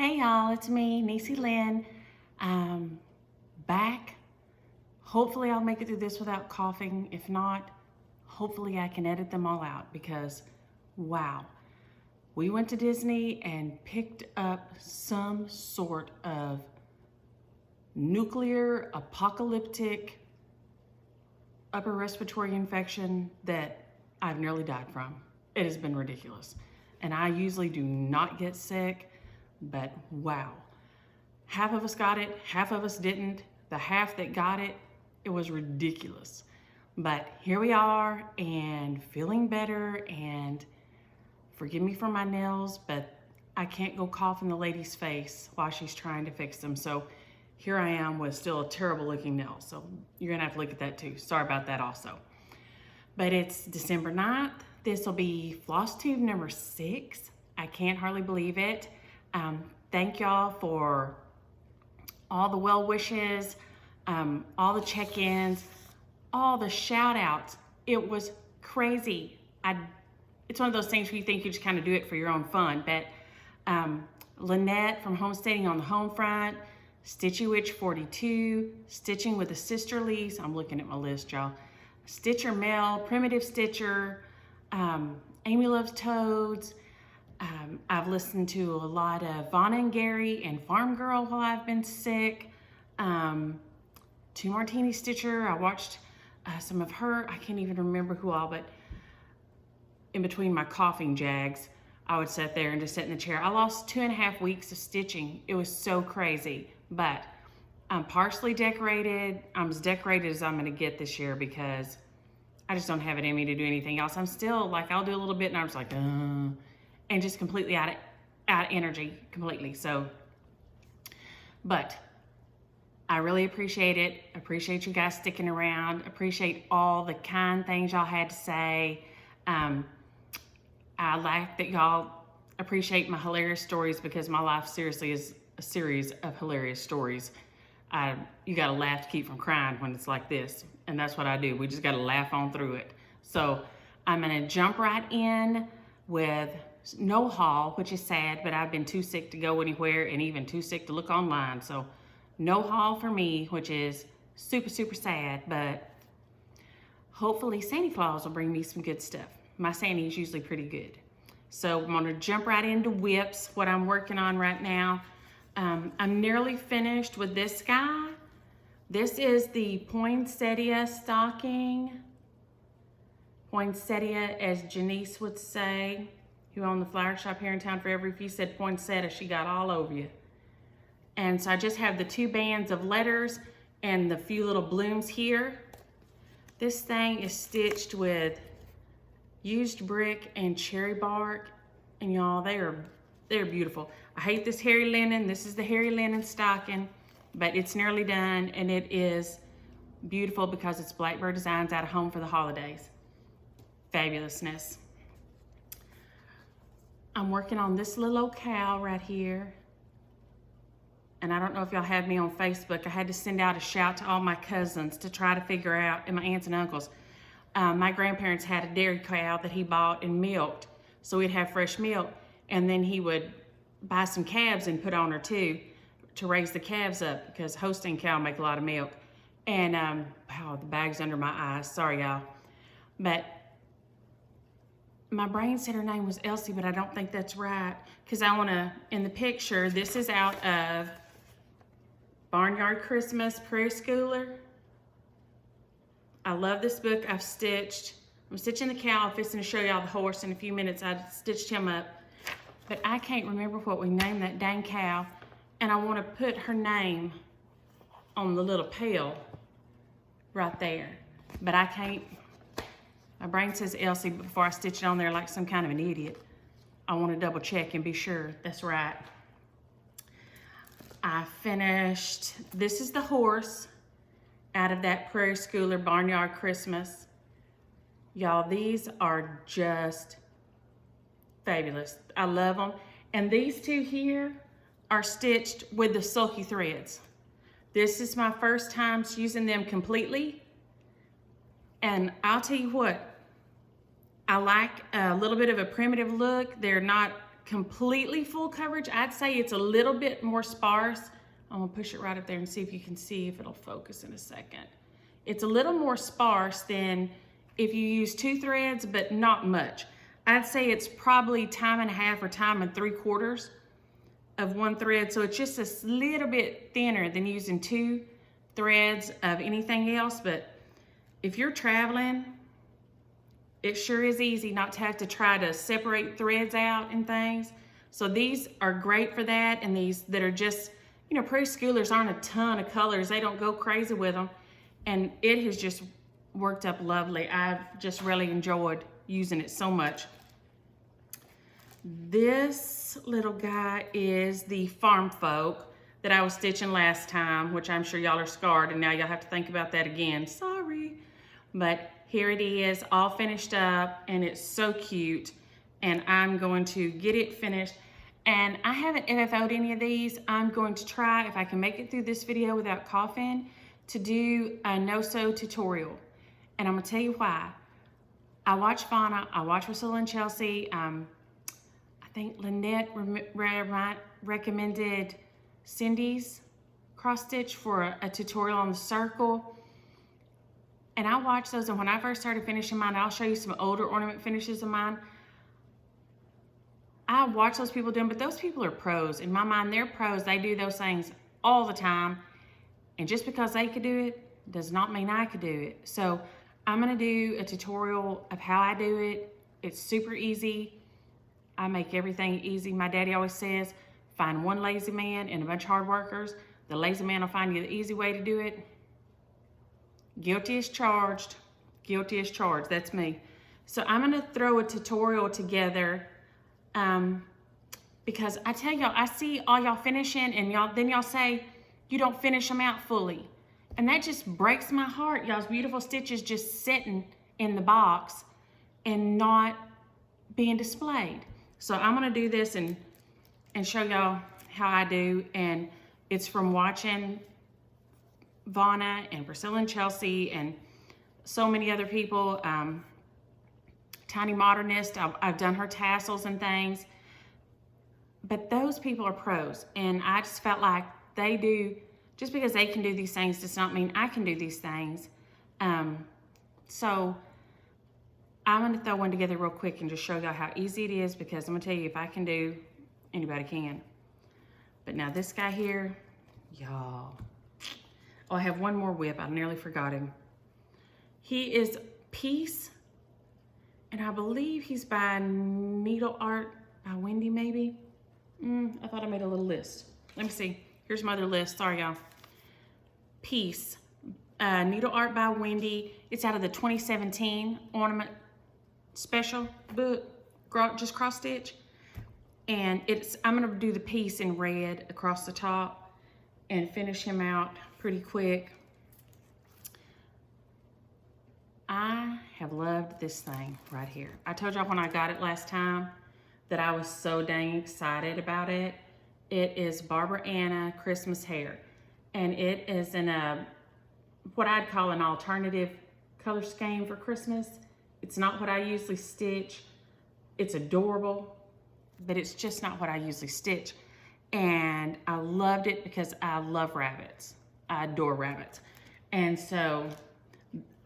Hey y'all, it's me, Niecy Lynn. Back. Hopefully I'll make it through this without coughing. If not, hopefully I can edit them all out because, wow. We went to Disney and picked up some sort of nuclear apocalyptic upper respiratory infection that I've nearly died from. It has been ridiculous. And I usually do not get sick, but wow. Half of us got it, half of us didn't. The half that got it, it was ridiculous. But here we are and feeling better, and forgive me for my nails, but I can't go cough in the lady's face while she's trying to fix them. So here I am with still a terrible looking nail. So you're gonna have to look at that too. Sorry about that also. But it's December 9th. This will be Flosstube number 6. I can't hardly believe it. Thank y'all for all the well wishes, all the check-ins, all the shout outs. It was crazy. It's one of those things where you think you just kind of do it for your own fun. But Lynette from Homesteading on the Home Front, Stitchy Witch 42, Stitching with the Sisterlies. I'm looking at my list, y'all. Stitcher Mel, Primitive Stitcher, Amy Loves Toads. I've listened to a lot of Vonna and Gary and Farm Girl while I've been sick. Two Martini Stitcher. I watched some of her. I can't even remember who all, but in between my coughing jags, I would sit there and just sit in the chair. I lost 2.5 weeks of stitching. It was so crazy, but I'm partially decorated. I'm as decorated as I'm gonna get this year because I just don't have it in me to do anything else. I'm still like, I'll do a little bit and I'm just like, and just completely out of energy completely. So, but I really appreciate it. Appreciate you guys sticking around. Appreciate all the kind things y'all had to say. I like that y'all appreciate my hilarious stories because my life seriously is a series of hilarious stories. You gotta laugh to keep from crying when it's like this. And that's what I do. We just gotta laugh on through it. So I'm gonna jump right in with no haul, which is sad, but I've been too sick to go anywhere and even too sick to look online. So no haul for me, which is super, super sad, but hopefully Santa Claus will bring me some good stuff. My Santa is usually pretty good. So I'm gonna jump right into whips, what I'm working on right now. I'm nearly finished with this guy. This is the Poinsettias Stocking. Poinsettia, as Janice would say, who owned the flower shop here in town forever. If you said poinsettia, she got all over you. And so I just have the 2 bands of letters and the few little blooms here. This thing is stitched with used brick and cherry bark, and y'all, they're beautiful. I hate this hairy linen. This is the hairy linen stocking, but it's nearly done, and it is beautiful because it's Blackberry Designs out of Home for the Holidays. Fabulousness. I'm working on this little old cow right here. And I don't know if y'all have me on Facebook. I had to send out a shout to all my cousins to try to figure out, and my aunts and uncles. My grandparents had a dairy cow that he bought and milked. So we'd have fresh milk. And then he would buy some calves and put on her too to raise the calves up because Holstein cow make a lot of milk. And, wow, the bag's under my eyes. Sorry, y'all. But my brain said her name was Elsie, but I don't think that's right. Because I want to, in the picture, this is out of Barnyard Christmas Prairie Schooler. I love this book. I'm stitching the cow. I'm fixing to show y'all the horse in a few minutes. I stitched him up. But I can't remember what we named that dang cow. And I want to put her name on the little pail right there. But I can't. My brain says Elsie, but before I stitch it on there like some kind of an idiot, I want to double check and be sure that's right. I finished, this is the horse out of that Prairie Schooler Barnyard Christmas. Y'all, these are just fabulous. I love them. And these 2 here are stitched with the sulky threads. This is my first time using them completely. And I'll tell you what, I like a little bit of a primitive look. They're not completely full coverage. I'd say it's a little bit more sparse. I'm gonna push it right up there and see if you can see if it'll focus in a second. It's a little more sparse than if you use 2 threads, but not much. I'd say it's probably 1.5 or 1.75 of 1 thread. So it's just a little bit thinner than using 2 threads of anything else. But if you're traveling, it sure is easy not to have to try to separate threads out and things. So these are great for that. And these that are just, you know, preschoolers aren't a ton of colors. They don't go crazy with them. And it has just worked up lovely. I've just really enjoyed using it so much. This little guy is the Farm Folk that I was stitching last time, which I'm sure y'all are scarred and now y'all have to think about that again. Sorry. But here it is, all finished up, and it's so cute. And I'm going to get it finished. And I haven't FFO'd any of these. I'm going to try, if I can make it through this video without coughing, to do a no-sew tutorial. And I'm gonna tell you why. I watch Fauna, I watch Priscilla and Chelsea. I think Lynette recommended Cindy's cross stitch for a tutorial on the circle. And I watched those, and when I first started finishing mine, I'll show you some older ornament finishes of mine. I watch those people doing, but those people are pros. In my mind, they're pros. They do those things all the time. And just because they could do it does not mean I could do it. So I'm gonna do a tutorial of how I do it. It's super easy. I make everything easy. My daddy always says, find one lazy man and a bunch of hard workers. The lazy man will find you the easy way to do it. Guilty as charged. Guilty as charged. That's me. So I'm gonna throw a tutorial together because I tell y'all, I see all y'all finishing and y'all say you don't finish them out fully. And that just breaks my heart. Y'all's beautiful stitches just sitting in the box and not being displayed. So I'm gonna do this and show y'all how I do. And it's from watching Vonna and Priscilla and Chelsea and so many other people. Tiny Modernist, I've done her tassels and things. But those people are pros. And I just felt like they do, just because they can do these things does not mean I can do these things. So I'm gonna throw one together real quick and just show y'all how easy it is, because I'm gonna tell you, if I can do, anybody can. But now this guy here, y'all. Oh, I have one more whip, I nearly forgot him. He is Peace, and I believe he's by Needle Art by Wendy, maybe. I thought I made a little list. Let me see. Here's my other list. Sorry, y'all. Peace. Needle Art by Wendy. It's out of the 2017 Ornament Special book, just cross stitch. And I'm gonna do the piece in red across the top and finish him out pretty quick. I have loved this thing right here. I told y'all when I got it last time that I was so dang excited about it. It is Barbara Anna Christmas Hair. And it is in what I'd call an alternative color scheme for Christmas. It's not what I usually stitch. It's adorable, but it's just not what I usually stitch. And I loved it because I love rabbits. I adore rabbits. And so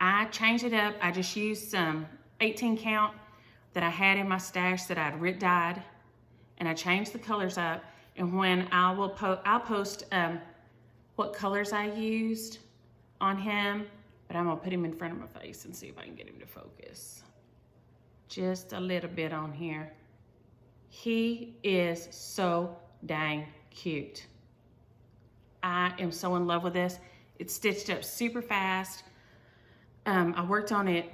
I changed it up. I just used some 18 count that I had in my stash that I'd dyed, and I changed the colors up. And when I'll post what colors I used on him, but I'm gonna put him in front of my face and see if I can get him to focus. Just a little bit on here. He is so dang cute. I am so in love with this. It's stitched up super fast. I worked on it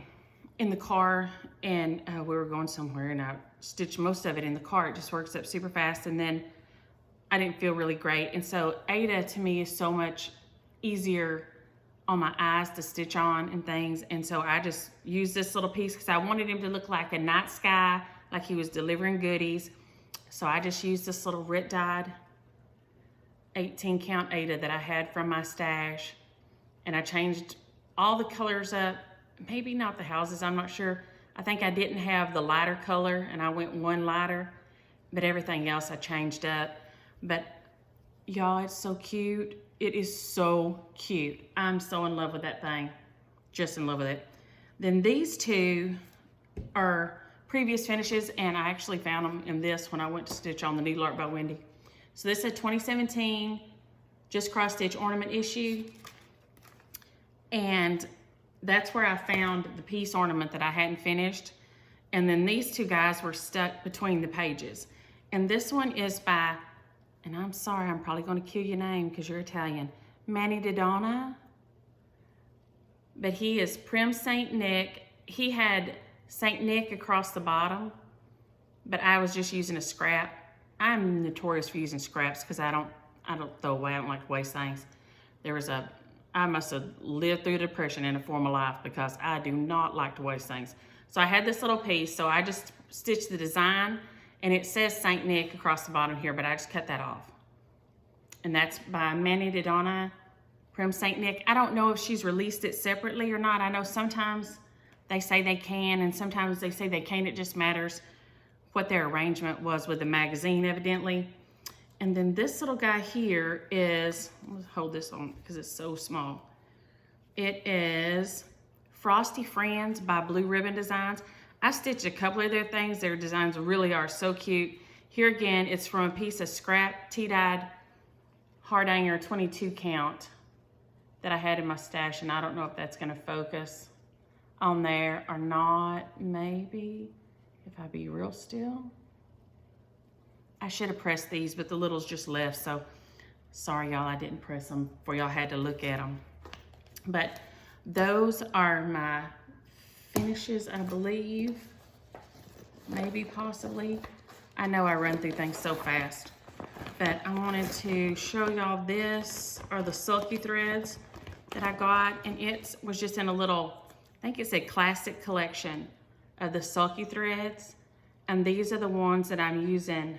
in the car, and we were going somewhere, and I stitched most of it in the car. It just works up super fast, and then I didn't feel really great. And so Ada to me is so much easier on my eyes to stitch on and things. And so I just used this little piece because I wanted him to look like a night sky, like he was delivering goodies. So I just used this little dyed 18 count Ada that I had from my stash, and I changed all the colors up. Maybe not the houses, I'm not sure. I think I didn't have the lighter color, and I went one lighter. but everything else I changed up. But y'all, it's so cute. It is so cute. I'm so in love with that thing. Just in love with it. Then these two are previous finishes, and I actually found them in this when I went to stitch on the Needle Art by Wendy. So this is a 2017 just cross stitch ornament issue, and that's where I found the piece ornament that I hadn't finished. And then these two guys were stuck between the pages. And this one is by, and I'm sorry, I'm probably going to kill your name because you're Italian, Manny Didona. But he is Prim Saint Nick. He had Saint Nick across the bottom, but I was just using a scrap. I'm notorious for using scraps because I don't throw away. I don't like to waste things. I must have lived through depression in a former life because I do not like to waste things. So I had this little piece, so I just stitched the design, and it says Saint Nick across the bottom here, but I just cut that off. And that's by Manny Didona, Prim Saint Nick. I don't know if she's released it separately or not. I know sometimes they say they can, and sometimes they say they can't. It just matters what their arrangement was with the magazine, evidently. And then this little guy here is, let's hold this on because it's so small. It is Frosty Friends by Blue Ribbon Designs. I stitched a couple of their things. Their designs really are so cute. Here again, it's from a piece of scrap tea-dyed Hardanger 22 count that I had in my stash, and I don't know if that's gonna focus on there or not. Maybe, if I be real still. I should have pressed these, but the littles just left, so sorry y'all, I didn't press them for y'all had to look at them. But those are my finishes, I believe. Maybe, possibly. I know I run through things so fast, but I wanted to show y'all this, are the sulky threads that I got, and it was just in a little, I think it's a classic collection of the sulky threads, and these are the ones that I'm using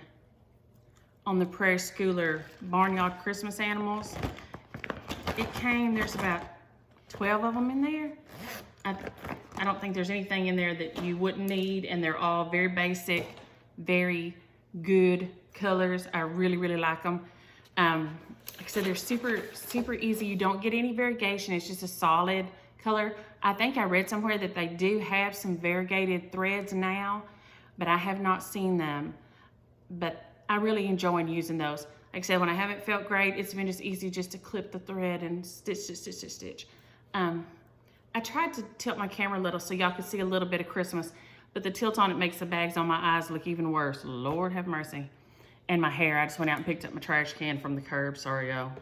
on the Prairie Schooler Barnyard Christmas Animals. It came, there's about 12 of them in there. I don't think there's anything in there that you wouldn't need, and they're all very basic, very good colors. I really, really like them. Like I said, they're super, super easy. You don't get any variegation. It's just a solid color. I think I read somewhere that they do have some variegated threads now, but I have not seen them. But I really enjoy using those. Like I said, when I haven't felt great, it's been just easy just to clip the thread and stitch, stitch, stitch, stitch, stitch. I tried to tilt my camera a little so y'all could see a little bit of Christmas, but the tilt on it makes the bags on my eyes look even worse. Lord have mercy. And my hair, I just went out and picked up my trash can from the curb. Sorry, y'all.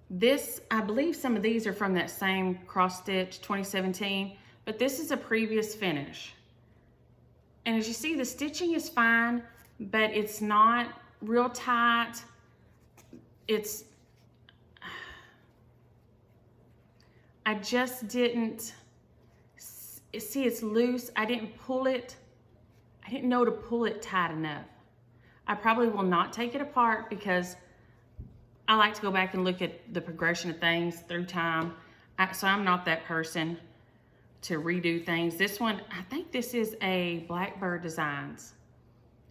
This, I believe some of these are from that same cross stitch 2017, but this is a previous finish. And as you see, the stitching is fine, but it's not real tight. I just didn't, see it's loose. I didn't pull it. I didn't know to pull it tight enough. I probably will not take it apart because I like to go back and look at the progression of things through time. So I'm not that person to redo things. This one, I think this is a Blackberry Designs.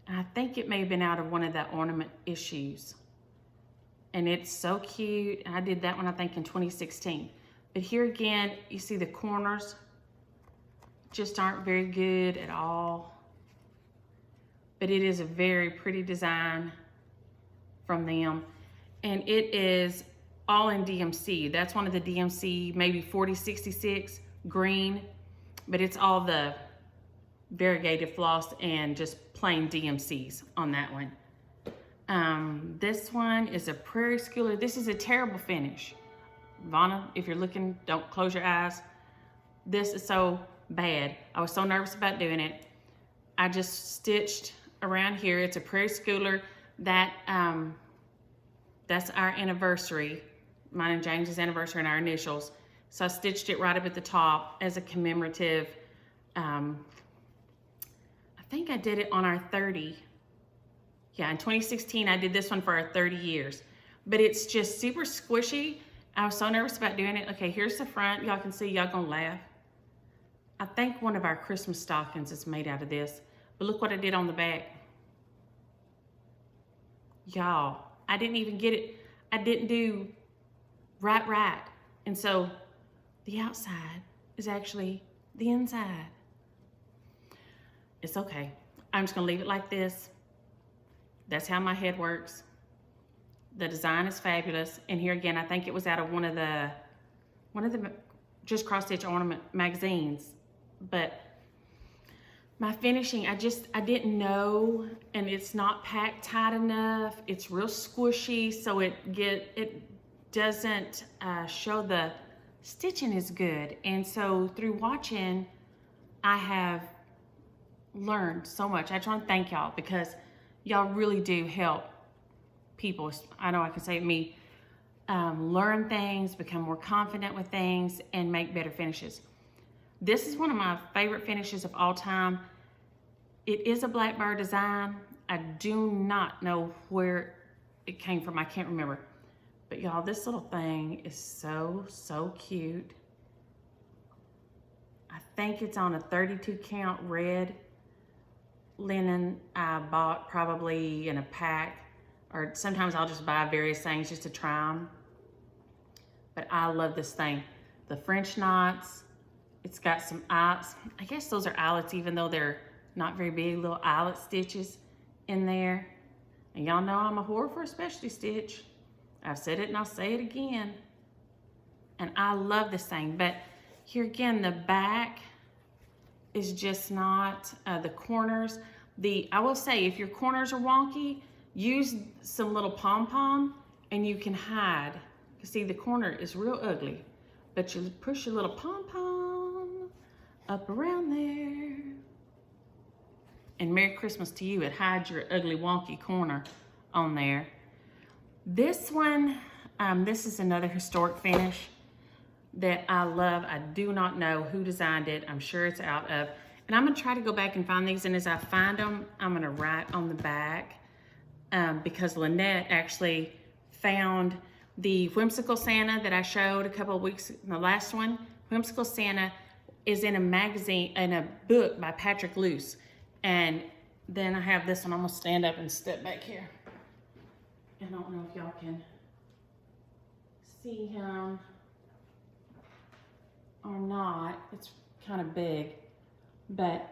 And I think it may have been out of one of the ornament issues. And it's so cute. And I did that one, I think, in 2016. But here again, you see the corners just aren't very good at all. But it is a very pretty design from them. And it is all in DMC. That's one of the DMC, maybe 4066 green, but it's all the variegated floss and just plain DMCs on that one. This one is a Prairie Schooler. This is a terrible finish. Vanna, if you're looking, don't close your eyes. This is so bad. I was so nervous about doing it. I just stitched around here. It's a Prairie Schooler. That's our anniversary, mine and James's anniversary, and our initials. So I stitched it right up at the top as a commemorative. I think I did it on our 30. Yeah, in 2016, I did this one for our 30 years. But it's just super squishy. I was so nervous about doing it. Okay, here's the front. Y'all can see, y'all gonna laugh. I think one of our Christmas stockings is made out of this. But look what I did on the back. Y'all, I didn't even get it. I didn't do right. And so the outside is actually the inside. It's okay. I'm just gonna leave it like this. That's how my head works. The design is fabulous. And here again, I think it was out of one of the just cross stitch ornament magazines. But my finishing, I didn't know, and it's not packed tight enough. It's real squishy, so it doesn't show the stitching is good. And so through watching, I have learned so much. I just want to thank y'all because y'all really do help people. I know I can say me, learn things, become more confident with things, and make better finishes. This is one of my favorite finishes of all time. It is a Blackberry Design. I do not know where it came from. I can't remember. But y'all, this little thing is so cute. I think it's on a 32 count red linen. I bought probably in a pack, or sometimes I'll just buy various things just to try them. But I love this thing. The French knots, it's got some eyelets. I guess those are eyelets, even though they're not very big, little eyelet stitches in there. And y'all know I'm a whore for a specialty stitch. I've said it and I'll say it again. And I love this thing. But here again, the back is just not, the corners. I will say, if your corners are wonky, use some little pom-pom and you can hide. See, the corner is real ugly, but you push your little pom-pom up around there. And Merry Christmas to you. It hides your ugly wonky corner on there. This one, this is another historic finish that I love. I do not know who designed it. I'm sure it's out of, and I'm gonna try to go back and find these, and as I find them, I'm gonna write on the back, because Lynette actually found the Whimsical Santa that I showed a couple of weeks in the last one. Whimsical Santa is in a magazine, in a book by Patrick Luce. And then I have this one. I'm gonna stand up and step back here. I don't know if y'all can see him or not. It's kind of big, but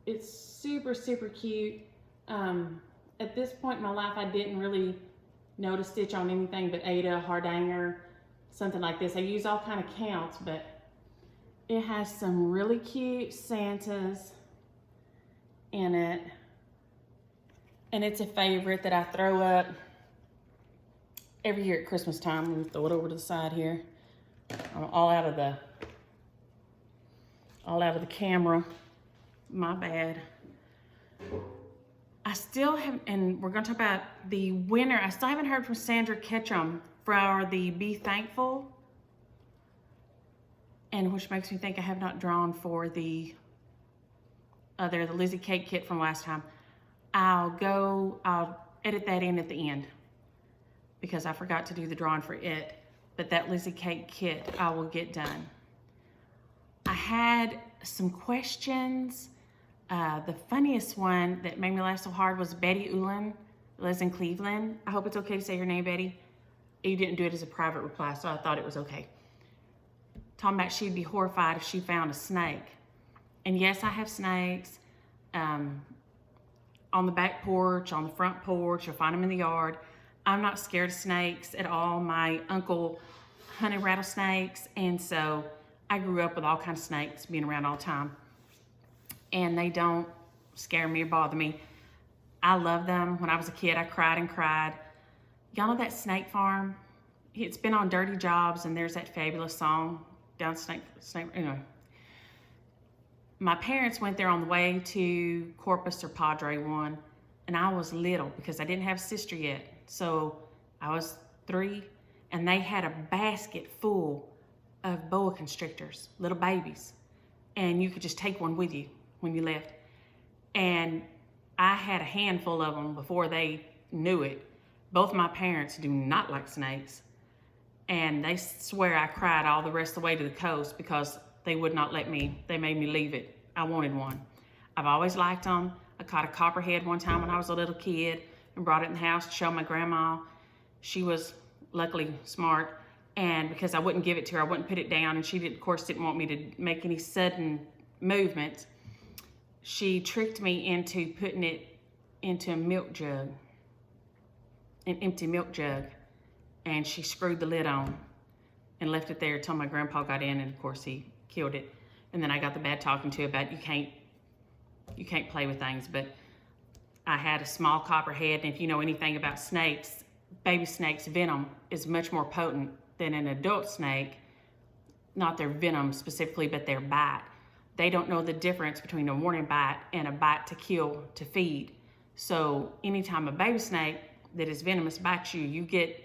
it's super cute. At this point in my life, I didn't really know to stitch on anything but Ada, Hardanger, something like this. I use all kind of counts, but it has some really cute Santas in it. And it's a favorite that I throw up every year at Christmas time. I'm gonna throw it over to the side here. I'm all out of the camera. My bad. I still have, and we're gonna talk about the winner. I still haven't heard from Sandra Ketchum for the Be Thankful, and which makes me think I have not drawn for the Lizzie Cake kit from last time. I'll edit that in at the end because I forgot to do the drawing for it, but that Lizzie Cake kit I will get done. I had some questions. The funniest one that made me laugh so hard was Betty Ulan, lives in Cleveland. I hope it's okay to say your name, Betty. You didn't do it as a private reply, so I thought it was okay. Talking about she'd be horrified if she found a snake. And yes, I have snakes on the back porch, on the front porch. You'll find them in the yard. I'm not scared of snakes at all. My uncle hunted rattlesnakes, and so I grew up with all kinds of snakes, being around all the time. And they don't scare me or bother me. I love them. When I was a kid, I cried and cried. Y'all know that snake farm? It's been on Dirty Jobs, and there's that fabulous song, Down Snake, anyway. My parents went there on the way to Corpus or Padre one, and I was little because I didn't have a sister yet. So I was 3, and they had a basket full of boa constrictors, little babies, and you could just take one with you when you left. And I had a handful of them before they knew it. Both my parents do not like snakes, and they swear I cried all the rest of the way to the coast because they would not let me. They made me leave it. I wanted one. I've always liked them. I caught a copperhead one time when I was a little kid. and brought it in the house to show my grandma. She was luckily smart, and because I wouldn't give it to her, I wouldn't put it down, and she, of course, didn't want me to make any sudden movements. She tricked me into putting it into a milk jug, an empty milk jug, and she screwed the lid on and left it there until my grandpa got in, and of course he killed it. And then I got the bad talking to about you can't play with things. But I had a small copperhead, and if you know anything about snakes, baby snakes' venom is much more potent than an adult snake. Not their venom specifically, but their bite. They don't know the difference between a warning bite and a bite to kill, to feed. So anytime a baby snake that is venomous bites you, you get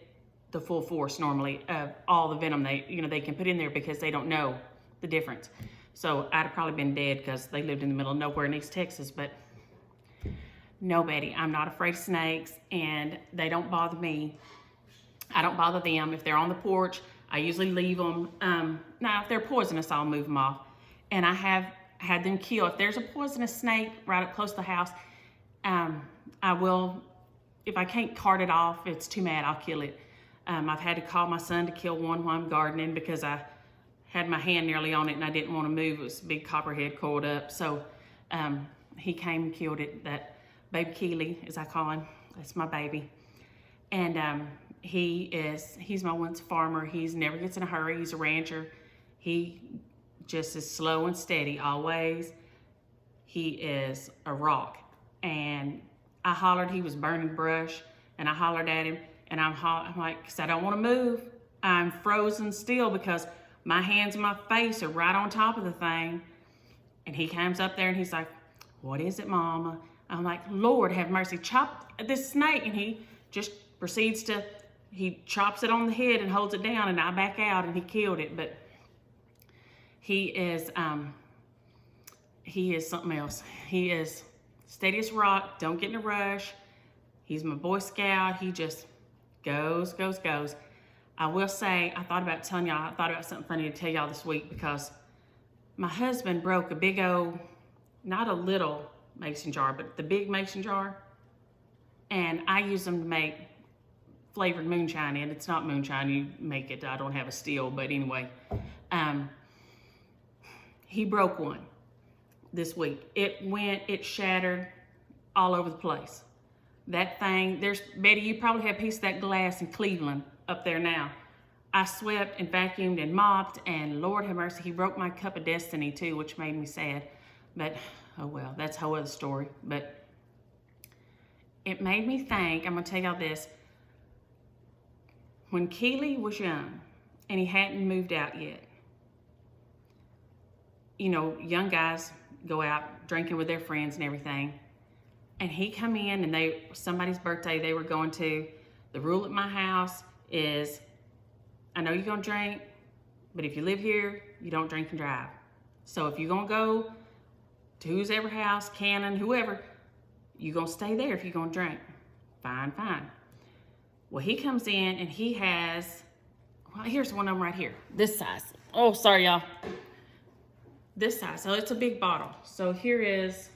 the full force normally of all the venom they can put in there, because they don't know the difference. So I'd have probably been dead because they lived in the middle of nowhere in East Texas. But no, Betty, I'm not afraid of snakes, and they don't bother me. I don't bother them. If they're on the porch, I usually leave them. Now, if they're poisonous, I'll move them off. And I have had them kill. If there's a poisonous snake right up close to the house, I will, if I can't cart it off, it's too mad, I'll kill it. I've had to call my son to kill one while I'm gardening because I had my hand nearly on it and I didn't want to move. It was a big copperhead coiled up. So he came and killed it. That baby Keely, as I call him, that's my baby. And he's my once farmer. He's never gets in a hurry. He's a rancher. He just is slow and steady always. He is a rock. And I hollered, he was burning brush, and I hollered at him. And I'm like, because I don't want to move. I'm frozen still because my hands and my face are right on top of the thing. And he comes up there and he's like, what is it, Mama? I'm like, Lord have mercy, chop this snake. And he just proceeds to, he chops it on the head and holds it down, and I back out, and he killed it. But he is something else. He is steady as rock, don't get in a rush. He's my Boy Scout. He just goes. I will say, I thought about something funny to tell y'all this week, because my husband broke a big old, not a little mason jar, but the big mason jar. And I use them to make flavored moonshine in. It's not moonshine, you make it. I don't have a steel, but anyway. He broke one this week. It shattered all over the place. That thing, Betty, you probably have a piece of that glass in Cleveland up there now. I swept and vacuumed and mopped, and Lord have mercy, he broke my cup of destiny too, which made me sad. But, oh well, that's a whole other story. But it made me think, I'm gonna tell y'all this. When Keely was young, and he hadn't moved out yet, you know, young guys go out drinking with their friends and everything. And he come in, and somebody's birthday they were going to. The rule at my house is, I know you're gonna drink, but if you live here, you don't drink and drive. So if you're gonna go to whose ever house, Cannon, whoever, you're gonna stay there if you're gonna drink. Fine. Well, he comes in and he has, well, here's one of them right here. This size. Oh, sorry, y'all. This size. So it's a big bottle. So here is,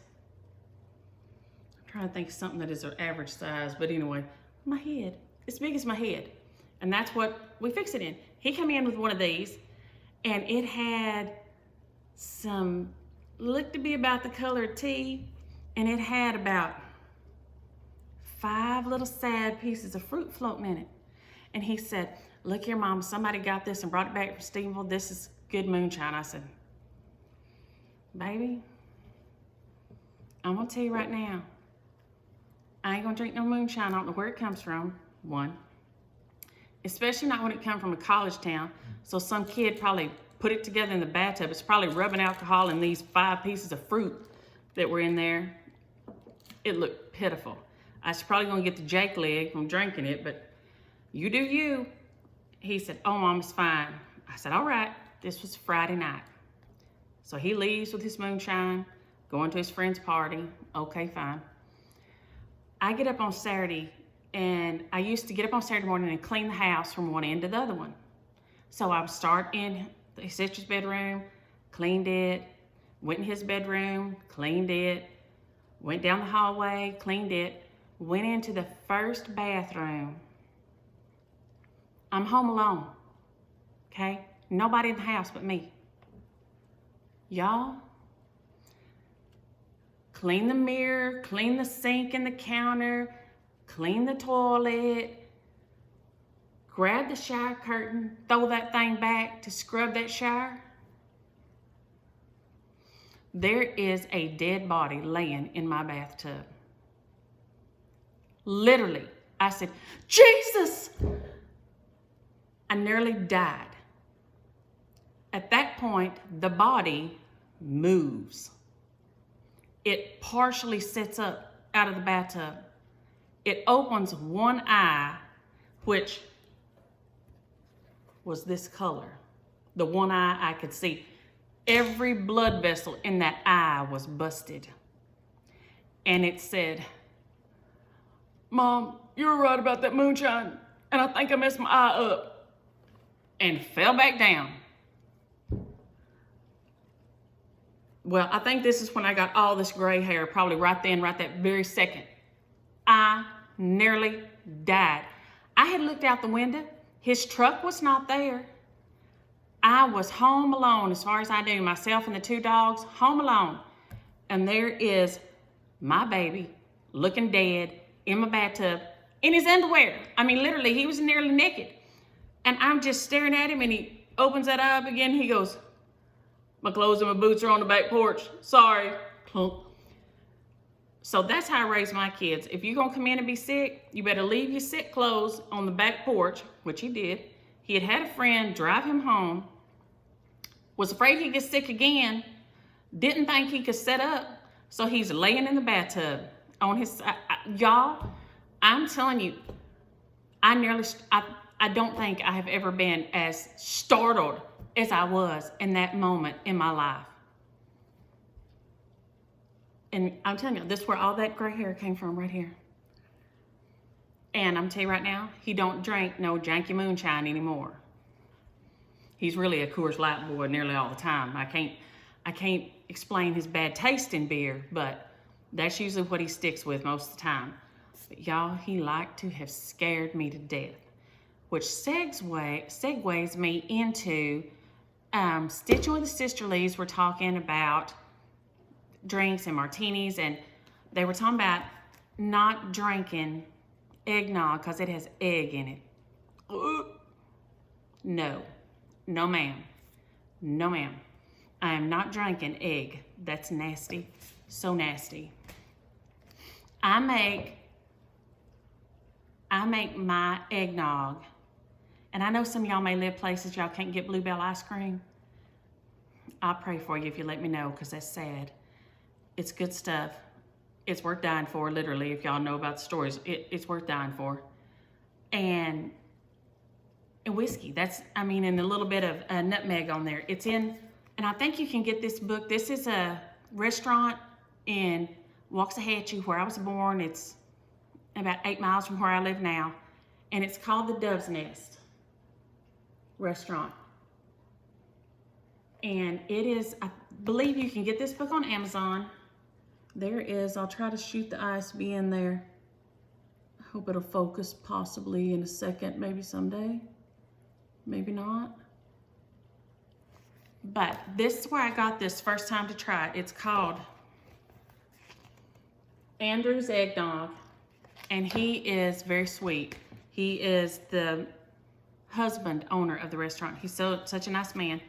I'm trying to think of something that is an average size, but anyway, my head. It's big as my head. And that's what we fix it in. He came in with one of these, and it had some, looked to be about the color of tea, and it had about 5 little sad pieces of fruit floating in it. And he said, look here, Mom, somebody got this and brought it back from Stephenville. This is good moonshine. I said, baby, I'm gonna tell you right now, I ain't gonna drink no moonshine. I don't know where it comes from, one. Especially not when it comes from a college town. So some kid probably put it together in the bathtub. It's probably rubbing alcohol in these 5 pieces of fruit that were in there. It looked pitiful. I was probably gonna get the Jake leg from drinking it, but you do you. He said, oh, Mom, it's fine. I said, all right, this was Friday night. So he leaves with his moonshine, going to his friend's party. Okay, fine. I get up on Saturday, and I used to get up on Saturday morning and clean the house from one end to the other one. So I would start in his sister's bedroom, cleaned it, went in his bedroom, cleaned it, went down the hallway, cleaned it, went into the first bathroom. I'm home alone, okay? Nobody in the house but me. Y'all, clean the mirror, clean the sink and the counter, clean the toilet, grab the shower curtain, throw that thing back to scrub that shower. There is a dead body laying in my bathtub. Literally, I said, Jesus! I nearly died. At that point, the body moves. It partially sits up out of the bathtub. It opens one eye, which was this color. The one eye I could see. Every blood vessel in that eye was busted. And it said, Mom, you were right about that moonshine, and I think I messed my eye up. And fell back down. Well, I think this is when I got all this gray hair, probably right then, right that very second. I nearly died. I had looked out the window. His truck was not there. I was home alone, as far as I knew, myself and the 2 dogs, home alone. And there is my baby looking dead in my bathtub in his underwear. I mean, literally, he was nearly naked. And I'm just staring at him, and he opens that eye up again. He goes, my clothes and my boots are on the back porch. Sorry. Clunk. So that's how I raise my kids. If you're going to come in and be sick, you better leave your sick clothes on the back porch, which he did. He had a friend drive him home, was afraid he'd get sick again, didn't think he could set up, so he's laying in the bathtub on his side. Y'all, I'm telling you, I don't think I have ever been as startled as I was in that moment in my life. And I'm telling you, this is where all that gray hair came from, right here. And I'm telling you right now, he don't drink no janky moonshine anymore. He's really a Coors Light boy nearly all the time. I can't explain his bad taste in beer, but that's usually what he sticks with most of the time. But y'all, he liked to have scared me to death, which segues me into Stitching with the Sisterlies. We're talking about drinks and martinis, and they were talking about not drinking eggnog because it has egg in it. No ma'am, no ma'am. I am not drinking egg. That's nasty, so nasty. I make my eggnog, and I know some of y'all may live places y'all can't get Bluebell ice cream. I'll pray for you if you let me know, because that's sad. It's good stuff. It's worth dying for, literally, if y'all know about the stories. It's worth dying for. And whiskey, and a little bit of nutmeg on there. It's in, and I think you can get this book. This is a restaurant in Waxahachie, where I was born. It's about 8 miles from where I live now. And it's called the Dove's Nest Restaurant. And it is, I believe you can get this book on Amazon. There is, I'll try to shoot the ISB in there. I hope it'll focus possibly in a second, maybe someday. Maybe not. But this is where I got this first time to try it. It's called Andrew's Eggnog. And he is very sweet. He is the husband owner of the restaurant. He's such a nice man.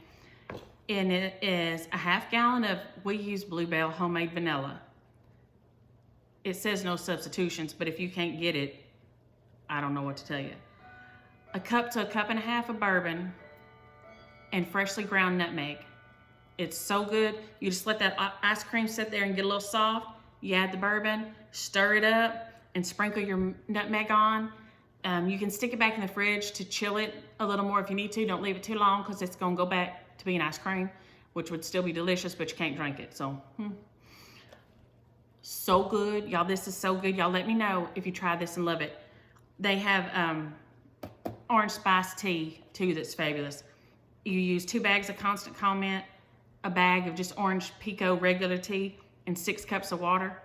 And it is a half gallon of, we use Bluebell homemade vanilla. It says no substitutions, but if you can't get it, I don't know what to tell you. A cup to a cup and a half of bourbon and freshly ground nutmeg. It's so good. You just let that ice cream sit there and get a little soft. You add the bourbon, stir it up, and sprinkle your nutmeg on. You can stick it back in the fridge to chill it a little more if you need to. Don't leave it too long, because it's going to go back to being ice cream, which would still be delicious, but you can't drink it. So good. Y'all, this is so good. Y'all let me know if you try this and love it. They have orange spice tea, too, that's fabulous. You use 2 bags of Constant Comment, a bag of just orange pico regular tea, and 6 cups of water.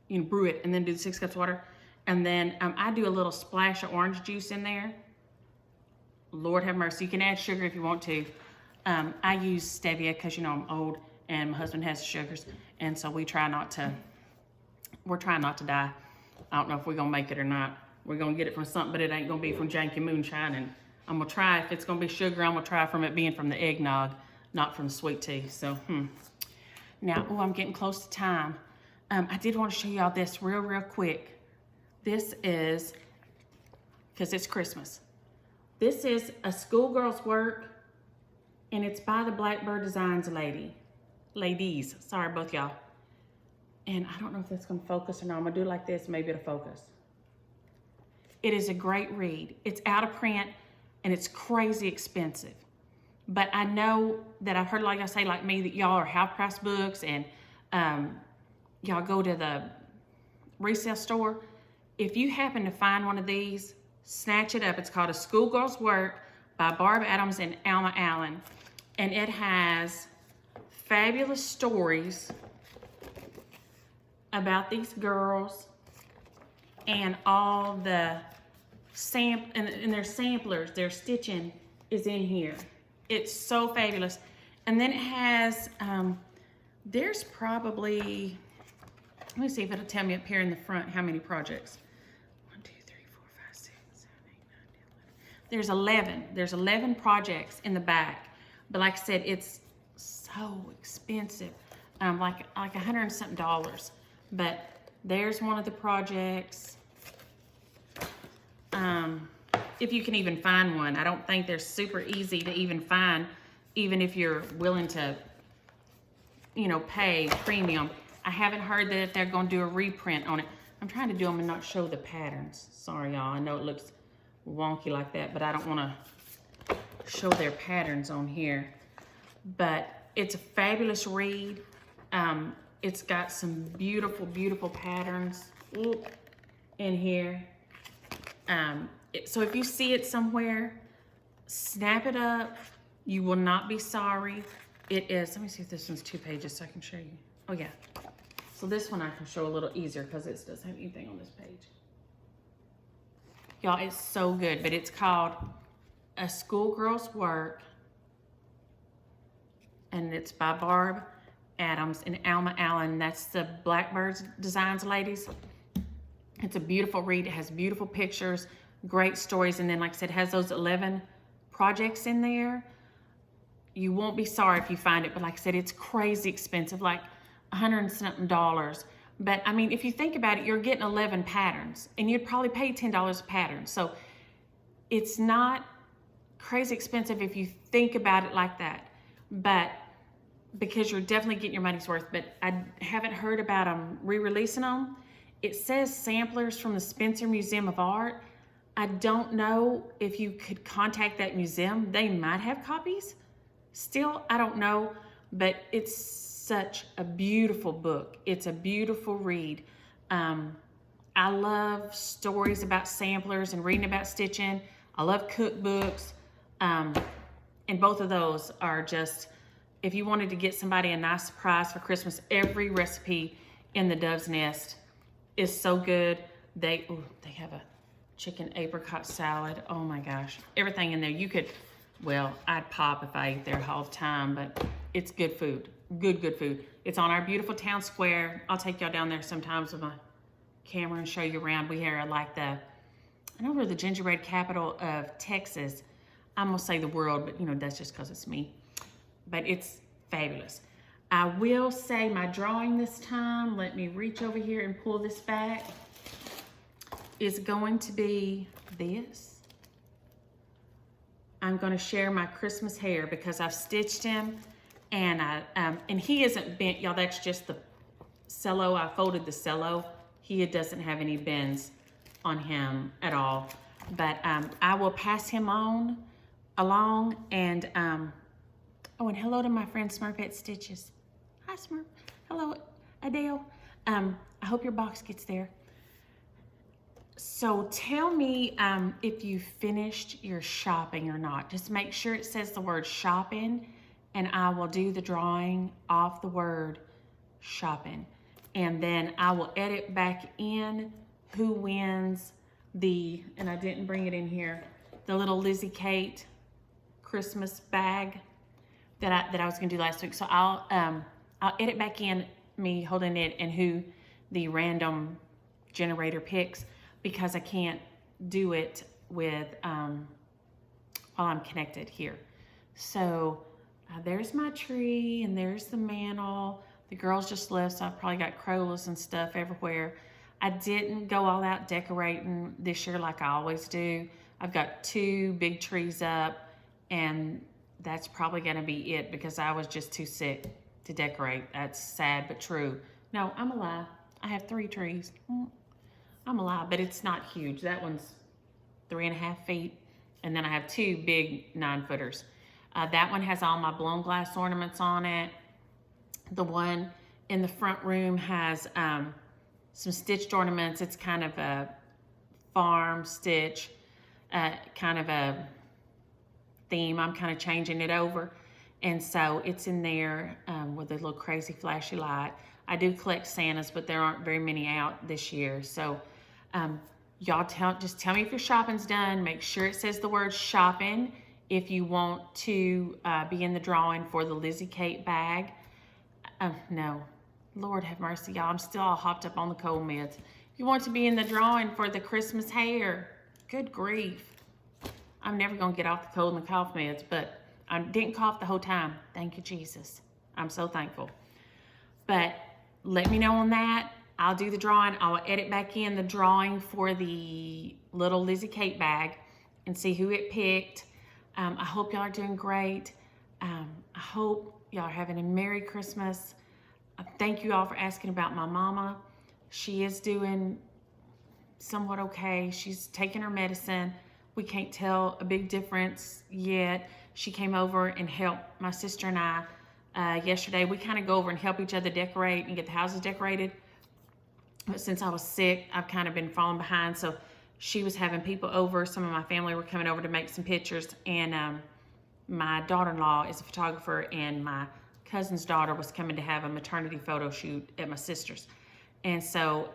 You can brew it and then do the 6 cups of water. And then I do a little splash of orange juice in there. Lord have mercy. You can add sugar if you want to. I use stevia because, you know, I'm old and my husband has sugars. And so we're trying not to die. I don't know if we're going to make it or not. We're going to get it from something, but it ain't going to be from janky moonshine. And I'm going to try, if it's going to be sugar, I'm going to try from it being from the eggnog, not from the sweet tea. So, Now, I'm getting close to time. I did want to show y'all this real quick. This is, because it's Christmas. This is a schoolgirl's work, and it's by the Blackberry Designs ladies. Sorry, both y'all. And I don't know if that's going to focus or not. I'm going to do it like this. Maybe it'll focus. It is a great read. It's out of print, and it's crazy expensive. But I know that I've heard, like I say, like me, that y'all are half-price books, and y'all go to the resale store. If you happen to find one of these, snatch it up. It's called A Schoolgirl's Work by Barb Adams and Alma Allen. And it has fabulous stories about these girls and all the and their samplers, their stitching is in here. It's so fabulous. And then it has, there's probably, let me see if it'll tell me up here in the front how many projects. 1, 2, 3, 4, 5, 6, 7, 8, 9, 10, 11. There's 11 projects in the back. But like I said, it's so expensive, like $100 and something. But there's one of the projects. If you can even find one. I don't think they're super easy to even find, even if you're willing to, you know, pay premium. I haven't heard that they're going to do a reprint on it. I'm trying to do them and not show the patterns. Sorry, y'all. I know it looks wonky like that, but I don't want to show their patterns on here. But it's a fabulous read. It's got some beautiful patterns in here. So if you see it somewhere, snap it up. You will not be sorry. It is, let me see if this one's 2 pages so I can show you. Oh yeah. So this one I can show a little easier because it doesn't have anything on this page. Y'all, it's so good, but it's called A Schoolgirl's Work. And it's by Barb Adams and Alma Allen. That's the Blackberry Designs ladies. It's a beautiful read. It has beautiful pictures, great stories, and then, like I said, it has those 11 projects in there. You won't be sorry if you find it, but like I said, it's crazy expensive, like $100 and something. But I mean, if you think about it, you're getting 11 patterns, and you'd probably pay $10 a pattern. So it's not crazy expensive if you think about it like that. But because you're definitely getting your money's worth. But I haven't heard about them re-releasing them. It says samplers from the Spencer Museum of Art. I don't know if you could contact that museum. They might have copies. Still, I don't know, but it's such a beautiful book. It's a beautiful read. I love stories about samplers and reading about stitching. I love cookbooks. And both of those are just, if you wanted to get somebody a nice surprise for Christmas, every recipe in the Dove's Nest is so good. They have a chicken apricot salad. Oh my gosh, everything in there. You could, well, I'd pop if I ate there all the time, but it's good food, good food. It's on our beautiful town square. I'll take y'all down there sometimes with my camera and show you around. We are like I know we're the gingerbread capital of Texas. I'm gonna say the world, but you know, that's just because it's me. But it's fabulous. I will say my drawing this time, let me reach over here and pull this back, is going to be this. I'm going to share my Christmas hair because I've stitched him, and and he isn't bent, y'all. That's just the cello. I folded the cello. He doesn't have any bends on him at all. But I will pass him along, and oh, and hello to my friend Smurfette Stitches. Hi, Smurf. Hello, Adele. I hope your box gets there. So tell me if you finished your shopping or not. Just make sure it says the word shopping, and I will do the drawing off the word shopping. And then I will edit back in who wins the, and I didn't bring it in here, the little Lizzie Kate Christmas bag that I was gonna do last week. So I'll edit back in me holding it and who the random generator picks, because I can't do it with while I'm connected here. So there's my tree and there's the mantle. The girls just left, so I've probably got corolas and stuff everywhere. I didn't go all out decorating this year like I always do. I've got 2 big trees up, and that's probably gonna be it because I was just too sick to decorate. That's sad but true. No, I'm alive. I have 3 trees. I'm alive, but it's not huge. That one's 3.5 feet, and then I have 2 big 9-footers. That one has all my blown glass ornaments on it. The one in the front room has some stitched ornaments. It's kind of a farm stitch, kind of a theme. I'm kind of changing it over. And so it's in there with a little crazy flashy light. I do collect Santas, but there aren't very many out this year. So y'all just tell me if your shopping's done. Make sure it says the word shopping if you want to be in the drawing for the Lizzie Kate bag. No, Lord have mercy, y'all. I'm still all hopped up on the cold meds. You want to be in the drawing for the Christmas hair. Good grief. I'm never going to get off the cold and the cough meds, but I didn't cough the whole time. Thank you, Jesus. I'm so thankful. But let me know on that. I'll do the drawing. I'll edit back in the drawing for the little Lizzie Kate bag and see who it picked. I hope y'all are doing great. I hope y'all are having a Merry Christmas. Thank you all for asking about my mama. She is doing somewhat okay. She's taking her medicine. We can't tell a big difference yet. She came over and helped my sister and I yesterday. We kind of go over and help each other decorate and get the houses decorated. But since I was sick, I've kind of been falling behind. So she was having people over. Some of my family were coming over to make some pictures. And my daughter-in-law is a photographer, and my cousin's daughter was coming to have a maternity photo shoot at my sister's. And so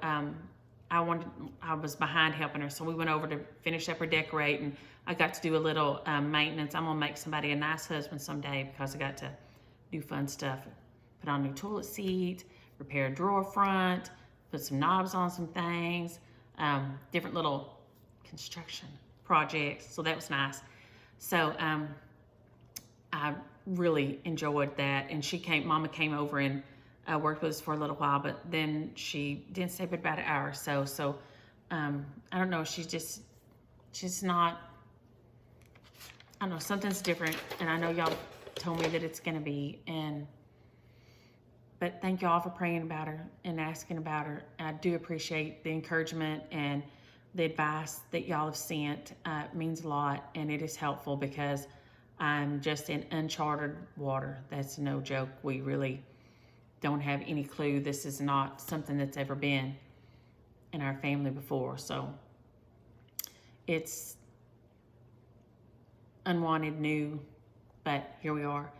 I was behind helping her. So we went over to finish up her decorate, and I got to do a little maintenance. I'm gonna make somebody a nice husband someday because I got to do fun stuff. Put on a new toilet seat, repair a drawer front, put some knobs on some things, different little construction projects. So that was nice. So I really enjoyed that. And Mama came over and worked with us for a little while, but then she didn't stay but about an hour or so. So I don't know, she's not, I don't know, something's different. And I know y'all told me that it's gonna be, but thank y'all for praying about her and asking about her. I do appreciate the encouragement and the advice that y'all have sent. It means a lot, and it is helpful because I'm just in uncharted water. That's no joke. We really don't have any clue. This is not something that's ever been in our family before. So it's unwanted, new, but here we are.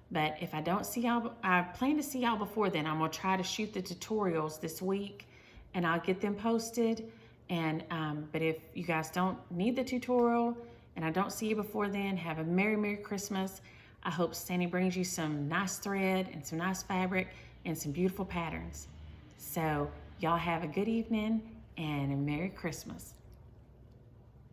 But if I don't see y'all, I plan to see y'all before then. I'm gonna try to shoot the tutorials this week, and I'll get them posted. And but if you guys don't need the tutorial and I don't see you before then, have a Merry, Merry Christmas. I hope Santa brings you some nice thread and some nice fabric and some beautiful patterns. So y'all have a good evening and a Merry Christmas.